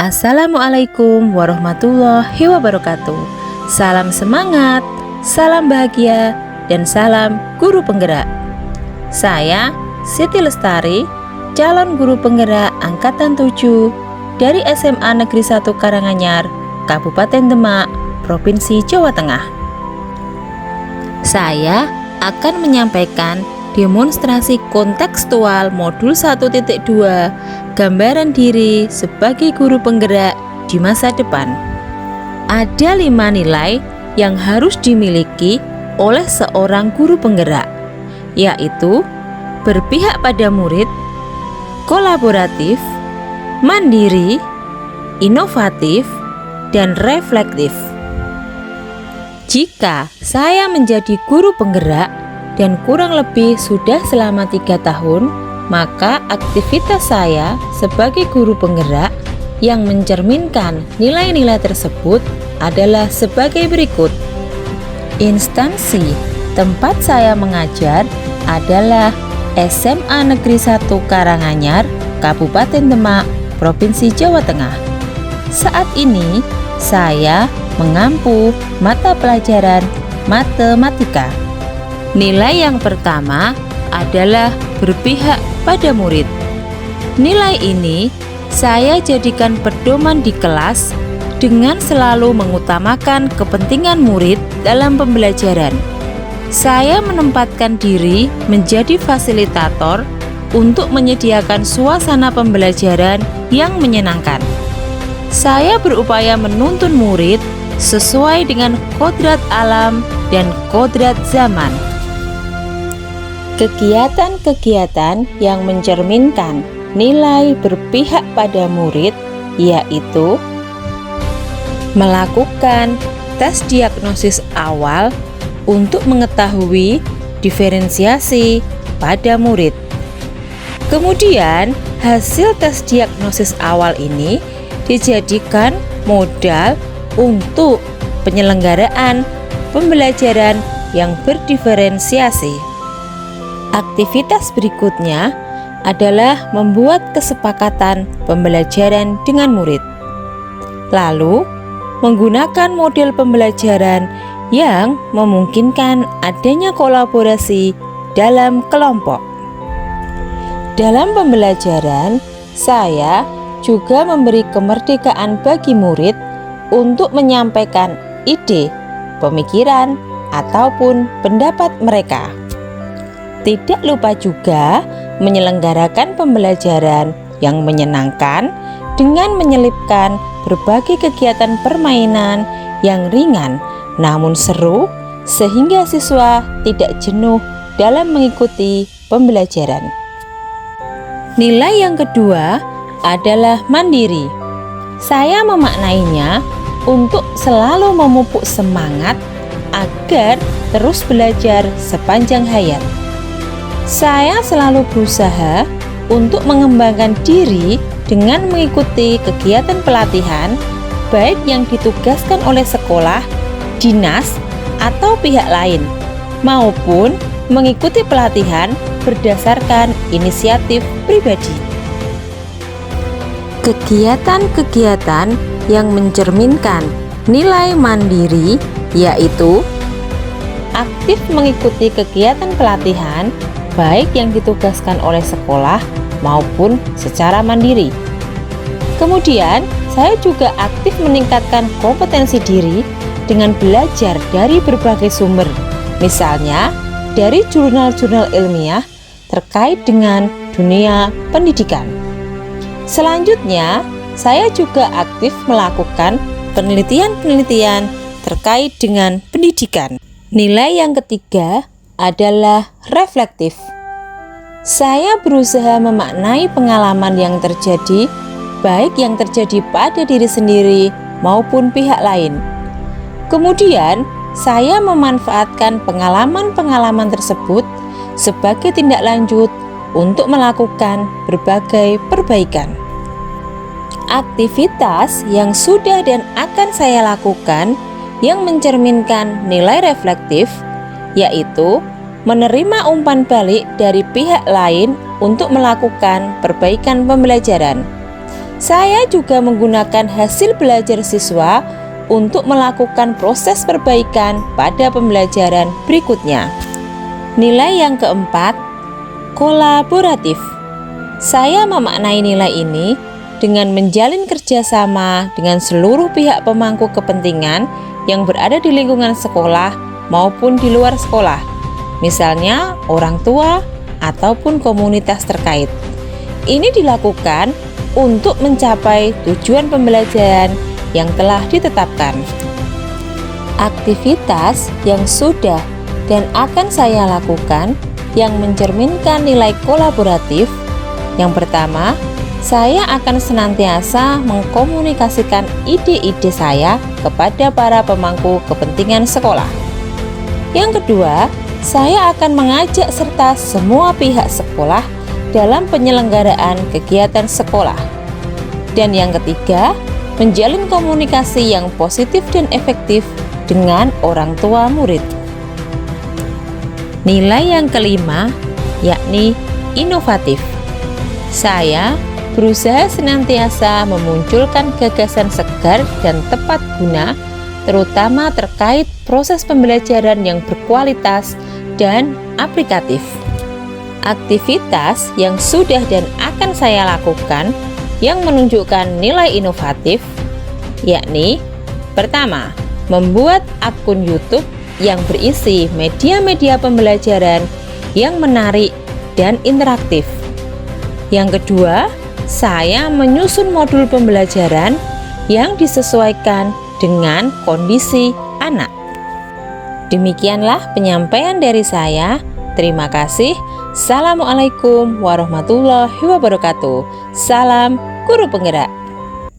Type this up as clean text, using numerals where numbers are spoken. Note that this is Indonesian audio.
Assalamualaikum warahmatullahi wabarakatuh. Salam semangat, salam bahagia, dan salam guru penggerak. Saya Siti Lestari, calon guru penggerak angkatan 7 dari SMA Negeri 1 Karanganyar, Kabupaten Demak, Provinsi Jawa Tengah. Saya akan menyampaikan demonstrasi kontekstual modul 1.2 gambaran diri sebagai guru penggerak di masa depan. Ada 5 nilai yang harus dimiliki oleh seorang guru penggerak, yaitu berpihak pada murid, kolaboratif, mandiri, inovatif, dan reflektif. Jika saya menjadi guru penggerak dan kurang lebih sudah selama 3 tahun, maka aktivitas saya sebagai guru penggerak yang mencerminkan nilai-nilai tersebut adalah sebagai berikut. Instansi tempat saya mengajar adalah SMA Negeri 1 Karanganyar, Kabupaten Demak, Provinsi Jawa Tengah. Saat ini saya mengampu mata pelajaran matematika. Nilai yang pertama adalah berpihak pada murid. Nilai ini saya jadikan pedoman di kelas dengan selalu mengutamakan kepentingan murid dalam pembelajaran. Saya menempatkan diri menjadi fasilitator untuk menyediakan suasana pembelajaran yang menyenangkan. Saya berupaya menuntun murid sesuai dengan kodrat alam dan kodrat zaman. Kegiatan-kegiatan yang mencerminkan nilai berpihak pada murid yaitu melakukan tes diagnosis awal untuk mengetahui diferensiasi pada murid. Kemudian, hasil tes diagnosis awal ini dijadikan modal untuk penyelenggaraan pembelajaran yang berdiferensiasi. Aktivitas berikutnya adalah membuat kesepakatan pembelajaran dengan murid. Lalu, menggunakan model pembelajaran yang memungkinkan adanya kolaborasi dalam kelompok. Dalam pembelajaran, saya juga memberi kemerdekaan bagi murid untuk menyampaikan ide, pemikiran, ataupun pendapat mereka. Tidak lupa juga menyelenggarakan pembelajaran yang menyenangkan dengan menyelipkan berbagai kegiatan permainan yang ringan namun seru sehingga siswa tidak jenuh dalam mengikuti pembelajaran. Nilai yang kedua adalah mandiri. Saya memaknainya untuk selalu memupuk semangat agar terus belajar sepanjang hayat. Saya selalu berusaha untuk mengembangkan diri dengan mengikuti kegiatan pelatihan, baik yang ditugaskan oleh sekolah, dinas, atau pihak lain, maupun mengikuti pelatihan berdasarkan inisiatif pribadi. Kegiatan-kegiatan yang mencerminkan nilai mandiri yaitu aktif mengikuti kegiatan pelatihan baik yang ditugaskan oleh sekolah maupun secara mandiri. Kemudian, saya juga aktif meningkatkan kompetensi diri dengan belajar dari berbagai sumber, misalnya dari jurnal-jurnal ilmiah terkait dengan dunia pendidikan. Selanjutnya, saya juga aktif melakukan penelitian-penelitian terkait dengan pendidikan. Nilai yang ketiga adalah reflektif. Saya berusaha memaknai pengalaman yang terjadi, baik yang terjadi pada diri sendiri maupun pihak lain. Kemudian, saya memanfaatkan pengalaman-pengalaman tersebut sebagai tindak lanjut untuk melakukan berbagai perbaikan. Aktivitas yang sudah dan akan saya lakukan yang mencerminkan nilai reflektif yaitu menerima umpan balik dari pihak lain untuk melakukan perbaikan pembelajaran. Saya juga menggunakan hasil belajar siswa untuk melakukan proses perbaikan pada pembelajaran berikutnya. Nilai yang keempat, kolaboratif. Saya memaknai nilai ini dengan menjalin kerjasama dengan seluruh pihak pemangku kepentingan yang berada di lingkungan sekolah maupun di luar sekolah, misalnya orang tua ataupun komunitas terkait. Ini dilakukan untuk mencapai tujuan pembelajaran yang telah ditetapkan. Aktivitas yang sudah dan akan saya lakukan yang mencerminkan nilai kolaboratif. Yang pertama, saya akan senantiasa mengkomunikasikan ide-ide saya kepada para pemangku kepentingan sekolah. Yang kedua, saya akan mengajak serta semua pihak sekolah dalam penyelenggaraan kegiatan sekolah. Dan yang ketiga, menjalin komunikasi yang positif dan efektif dengan orang tua murid. Nilai yang kelima, yakni inovatif. Saya berusaha senantiasa memunculkan gagasan segar dan tepat guna, terutama terkait proses pembelajaran yang berkualitas dan aplikatif. Aktivitas yang sudah dan akan saya lakukan yang menunjukkan nilai inovatif, yakni pertama, membuat akun YouTube yang berisi media-media pembelajaran yang menarik dan interaktif. Yang kedua, saya menyusun modul pembelajaran yang disesuaikan dengan kondisi anak. Demikianlah penyampaian dari saya. Terima kasih. Assalamualaikum warahmatullahi wabarakatuh. Salam Guru Penggerak.